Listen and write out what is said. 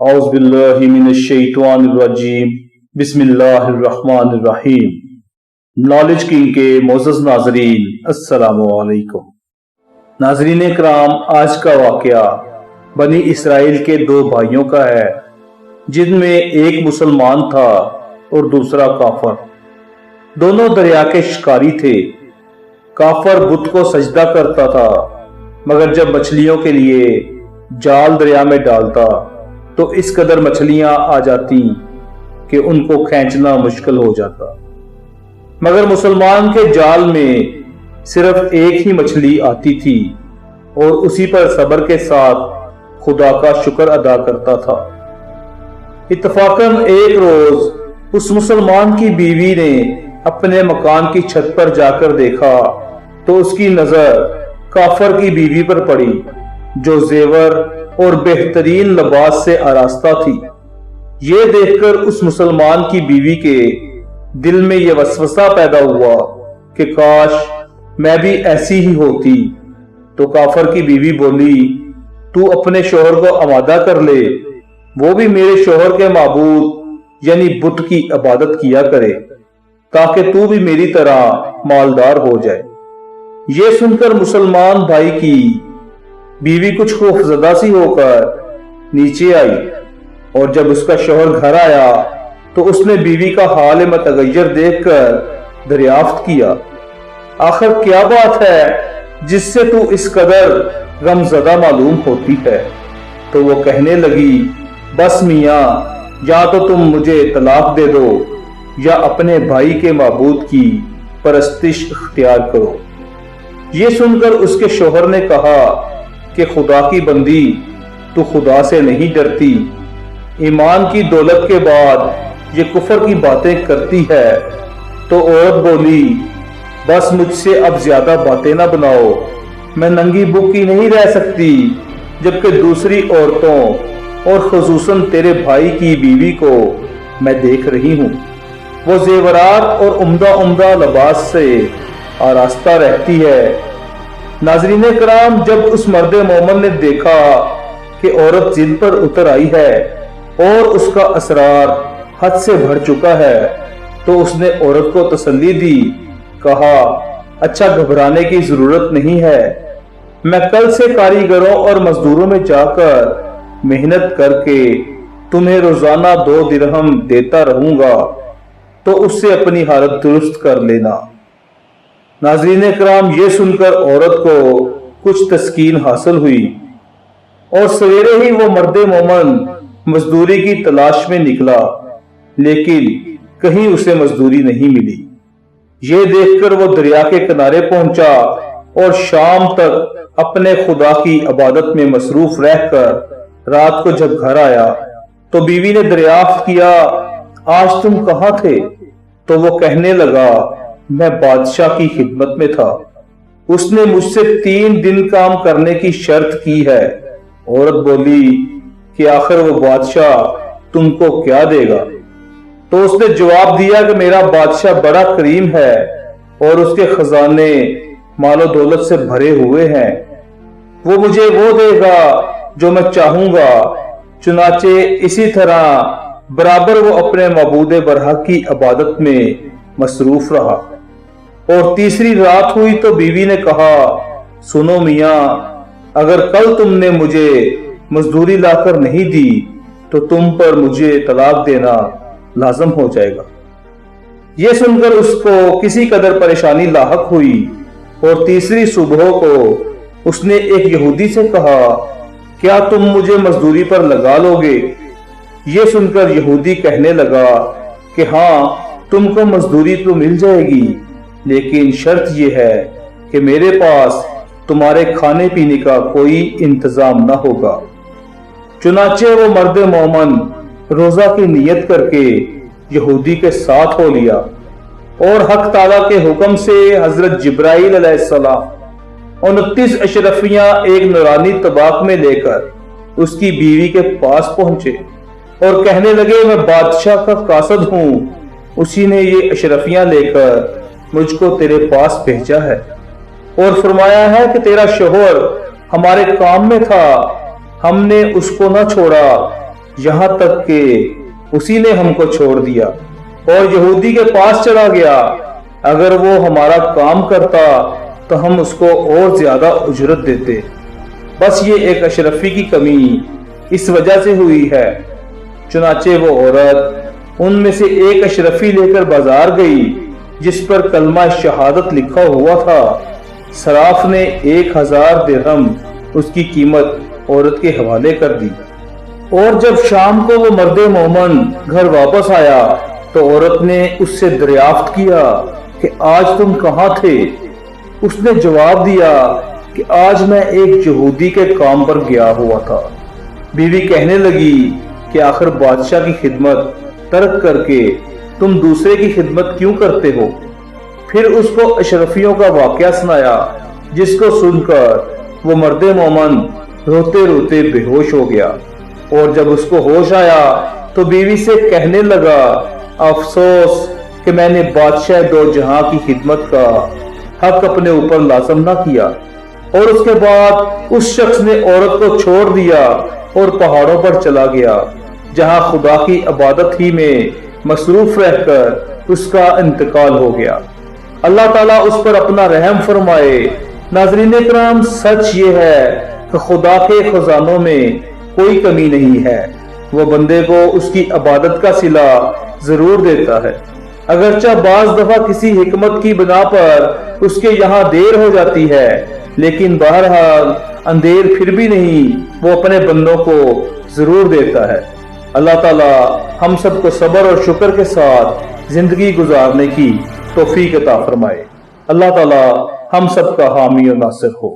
اعوذ باللہ من الشیطان الرجیم بسم اللہ الرحمن الرحیم۔ نالج کنگ کے معزز ناظرین السلام علیکم۔ ناظرین کرام، آج کا واقعہ بنی اسرائیل کے دو بھائیوں کا ہے، جن میں ایک مسلمان تھا اور دوسرا کافر۔ دونوں دریا کے شکاری تھے۔ کافر بت کو سجدہ کرتا تھا، مگر جب مچھلیوں کے لیے جال دریا میں ڈالتا تو اس قدر مچھلیاں آ جاتی کہ ان کو کھینچنا مشکل ہو جاتا۔ مگر مسلمان کے جال میں صرف ایک ہی مچھلی آتی تھی اور اسی پر صبر کے ساتھ خدا کا شکر ادا کرتا تھا۔ اتفاقاً ایک روز اس مسلمان کی بیوی نے اپنے مکان کی چھت پر جا کر دیکھا تو اس کی نظر کافر کی بیوی پر پڑی، جو زیور اور بہترین لباس سے آراستہ تھی۔ یہ دیکھ کر اس مسلمان کی بیوی کے دل میں یہ وسوسہ پیدا ہوا کہ کاش میں بھی ایسی ہی ہوتی۔ تو کافر کی بیوی بولی، تو اپنے شوہر کو آمادہ کر لے، وہ بھی میرے شوہر کے معبود یعنی بت کی عبادت کیا کرے، تاکہ تو بھی میری طرح مالدار ہو جائے۔ یہ سن کر مسلمان بھائی کی بیوی کچھ خوفزدہ سی ہو کر نیچے آئی، اور جب اس کا شوہر گھر آیا تو اس نے بیوی کا حال متغیر دیکھ کر دریافت کیا، آخر کیا بات ہے جس سے تو اس قدر غمزدہ معلوم ہوتی ہے؟ تو وہ کہنے لگی، بس میاں، یا تو تم مجھے طلاق دے دو یا اپنے بھائی کے معبود کی پرستش اختیار کرو۔ یہ سن کر اس کے شوہر نے کہا کہ خدا کی بندی، تو خدا سے نہیں ڈرتی؟ ایمان کی دولت کے بعد یہ کفر کی باتیں کرتی ہے۔ تو عورت بولی، بس مجھ سے اب زیادہ باتیں نہ بناؤ، میں ننگی بھوکی نہیں رہ سکتی، جبکہ دوسری عورتوں اور خصوصاً تیرے بھائی کی بیوی کو میں دیکھ رہی ہوں، وہ زیورات اور عمدہ لباس سے آراستہ رہتی ہے۔ ناظرین کرام، جب اس مرد مومن نے دیکھا کہ عورت ضد پر اتر آئی ہے اور اس کا اسرار حد سے بڑھ چکا ہے، تو اس نے عورت کو تسلی دی، کہا، اچھا گھبرانے کی ضرورت نہیں ہے، میں کل سے کاریگروں اور مزدوروں میں جا کر محنت کر کے تمہیں روزانہ 2 درہم دیتا رہوں گا، تو اس سے اپنی حالت درست کر لینا۔ ناظرین کرام، یہ سن کر عورت کو کچھ تسکین حاصل ہوئی، اور سویرے ہی وہ مرد مومن مزدوری کی تلاش میں نکلا، لیکن کہیں اسے مزدوری نہیں ملی۔ یہ دیکھ کر وہ دریا کے کنارے پہنچا اور شام تک اپنے خدا کی عبادت میں مصروف رہ کر رات کو جب گھر آیا تو بیوی نے دریافت کیا، آج تم کہاں تھے؟ تو وہ کہنے لگا، میں بادشاہ کی خدمت میں تھا، اس نے مجھ سے 3 دن کام کرنے کی شرط کی ہے۔ عورت بولی کہ آخر وہ بادشاہ تم کو کیا دے گا؟ تو اس نے جواب دیا کہ میرا بادشاہ بڑا کریم ہے اور اس کے خزانے مال و دولت سے بھرے ہوئے ہیں، وہ مجھے وہ دے گا جو میں چاہوں گا۔ چنانچہ اسی طرح برابر وہ اپنے معبود برحق کی عبادت میں مصروف رہا۔ اور تیسری رات ہوئی تو بیوی نے کہا، سنو میاں، اگر کل تم نے مجھے مزدوری لا کر نہیں دی تو تم پر مجھے طلاق دینا لازم ہو جائے گا۔ یہ سن کر اس کو کسی قدر پریشانی لاحق ہوئی، اور تیسری صبح کو اس نے ایک یہودی سے کہا، کیا تم مجھے مزدوری پر لگا لو گے؟ یہ سن کر یہودی کہنے لگا کہ ہاں، تم کو مزدوری تو مل جائے گی، لیکن شرط یہ ہے کہ میرے پاس تمہارے کھانے پینے کا کوئی انتظام نہ ہوگا۔ چنانچہ وہ مرد مومن روزہ کی نیت کر کے یہودی کے ساتھ ہو لیا، اور حق تعالیٰ کے حکم سے حضرت جبرائیل علیہ السلام 29 اشرفیاں ایک نورانی طباق میں لے کر اس کی بیوی کے پاس پہنچے اور کہنے لگے، میں بادشاہ کا قاصد ہوں، اسی نے یہ اشرفیاں لے کر مجھ کو تیرے پاس بھیجا ہے، اور فرمایا ہے کہ تیرا شوہر ہمارے کام میں تھا، ہم نے اس کو نہ چھوڑا یہاں تک کہ اسی نے ہم کو چھوڑ دیا اور یہودی کے پاس چلا گیا۔ اگر وہ ہمارا کام کرتا تو ہم اس کو اور زیادہ اجرت دیتے، بس یہ ایک اشرفی کی کمی اس وجہ سے ہوئی ہے۔ چنانچہ وہ عورت ان میں سے ایک اشرفی لے کر بازار گئی جس پر کلمہ شہادت لکھا ہوا تھا۔ صراف نے 1000 درہم اس کی قیمت عورت کے حوالے کر دی، اور جب شام کو وہ مرد مومن گھر واپس آیا تو عورت نے اس سے دریافت کیا کہ آج تم کہاں تھے؟ اس نے جواب دیا کہ آج میں ایک یہودی کے کام پر گیا ہوا تھا۔ بیوی کہنے لگی کہ آخر بادشاہ کی خدمت ترک کر کے تم دوسرے کی خدمت کیوں کرتے ہو؟ پھر اس کو اشرفیوں کا واقعہ سنایا، جس کو سن کر وہ مرد مومن روتے روتے بے ہوش ہو گیا، اور جب اس کو ہوش آیا تو بیوی سے کہنے لگا، افسوس کہ میں نے بادشاہ دو جہاں کی خدمت کا حق اپنے اوپر لازم نہ کیا۔ اور اس کے بعد اس شخص نے عورت کو چھوڑ دیا اور پہاڑوں پر چلا گیا، جہاں خدا کی عبادت ہی میں مصروف رہ کر اس کا انتقال ہو گیا۔ اللہ تعالیٰ اس پر اپنا رحم فرمائے۔ ناظرین اکرام، سچ یہ ہے کہ خدا کے خزانوں میں کوئی کمی نہیں ہے، وہ بندے کو اس کی عبادت کا صلہ ضرور دیتا ہے، اگرچہ بعض دفعہ کسی حکمت کی بنا پر اس کے یہاں دیر ہو جاتی ہے، لیکن بہرحال اندیر پھر بھی نہیں، وہ اپنے بندوں کو ضرور دیتا ہے۔ اللہ تعالیٰ ہم سب کو صبر اور شکر کے ساتھ زندگی گزارنے کی توفیق عطا فرمائے۔ اللہ تعالیٰ ہم سب کا حامی و ناصر ہو۔